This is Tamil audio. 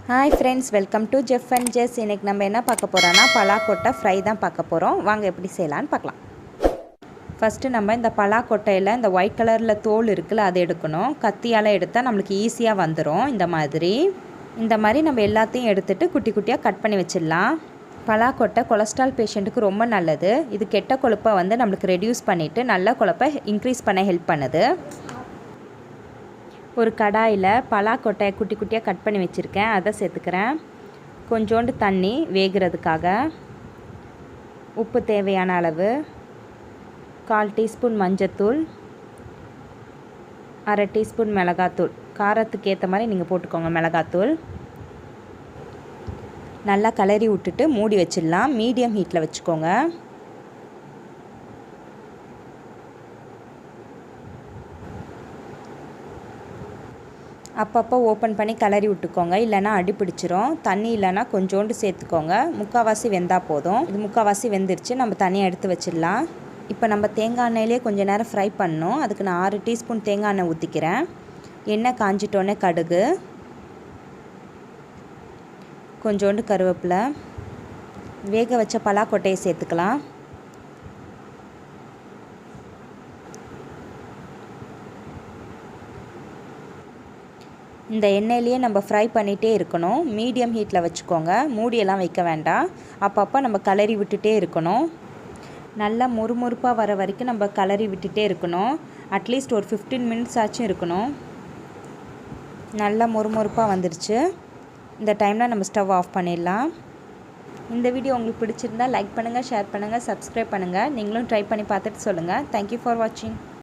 Hi friends, welcome to Jeff and Jess. இன்னைக்கு நம்ம என்ன பார்க்க போறோம்னா பலாக்கொட்டை ஃப்ரை தான் பார்க்க போறோம். வாங்க எப்படி செய்யலாம்னு பார்க்கலாம். ஃபர்ஸ்ட் நம்ம இந்த பலாக்கொட்டையில இந்த ஒயிட் கலர்ல தோல் இருக்குல அதை எடுக்கணும். கத்தியால எடுத்தா நமக்கு ஈஸியா வந்துரும் இந்த மாதிரி நம்ம எல்லாத்தையும் எடுத்துட்டு குட்டி குட்டியா கட் பண்ணி வச்சிடலாம். பலாக்கொட்டை கொலஸ்ட்ரால் பேஷண்ட்டுக்கு ரொம்ப நல்லது. இது கெட்ட கொழுப்பை வந்து நமக்கு ரெடியூஸ் பண்ணிட்டு நல்ல கொழுப்பை இன்க்ரீஸ் பண்ண ஹெல்ப் பண்ணுது. ஒரு கடாயில் பலாக்கொட்டையை குட்டி குட்டியாக கட் பண்ணி வச்சுருக்கேன், அதை சேர்த்துக்கிறேன். கொஞ்சோண்டு தண்ணி வேகிறதுக்காக, உப்பு தேவையான அளவு, 1/4 டீஸ்பூன் மஞ்சத்தூள், 1/2 டீஸ்பூன் மிளகாத்தூள். காரத்துக்கு ஏற்ற மாதிரி நீங்கள் போட்டுக்கோங்க மிளகாத்தூள். நல்லா கிளறி விட்டுட்டு மூடி வச்சிடலாம். மீடியம் ஹீட்டில் வச்சுக்கோங்க. அப்பப்போ ஓப்பன் பண்ணி கிளறி விட்டுக்கோங்க, இல்லைனா அடி பிடிச்சிரும். தண்ணி இல்லைனா கொஞ்சோண்டு சேர்த்துக்கோங்க. முக்கால்வாசி வெந்தால் போதும். இது முக்கால்வாசி வெந்துருச்சு, நம்ம தனியாக எடுத்து வச்சிடலாம். இப்போ நம்ம தேங்காய் எண்ணெயிலே கொஞ்சம் நேரம் ஃப்ரை பண்ணணும். அதுக்கு நான் 6 டீஸ்பூன் தேங்காய் எண்ணெய் ஊற்றிக்கிறேன். எண்ணெய் காஞ்சிட்டோன்னே கடுகு, கொஞ்சோண்டு கருவேப்பிலை, வேக வச்ச பலாக்கொட்டையை சேர்த்துக்கலாம். இந்த எண்ணெயிலேயே நம்ம ஃப்ரை பண்ணிகிட்டே இருக்கணும். மீடியம் ஹீட்டில் வச்சுக்கோங்க, மூடியெல்லாம் வைக்க வேண்டாம். அப்பப்போ நம்ம கிளறி விட்டுட்டே இருக்கணும். நல்லா முறுமுறுப்பாக வர வரைக்கும் நம்ம கிளறி விட்டுட்டே இருக்கணும். அட்லீஸ்ட் ஒரு 15 மினிட்ஸ் ஆச்சும் இருக்கணும். நல்லா முறுமுறுப்பாக வந்துருச்சு. இந்த டைமில் நம்ம ஸ்டவ் ஆஃப் பண்ணிடலாம். இந்த வீடியோ உங்களுக்கு பிடிச்சிருந்தால் லைக் பண்ணுங்கள், ஷேர் பண்ணுங்கள், சப்ஸ்கிரைப் பண்ணுங்கள். நீங்களும் ட்ரை பண்ணி பார்த்துட்டு சொல்லுங்கள். தேங்க்யூ ஃபார் வாட்சிங்.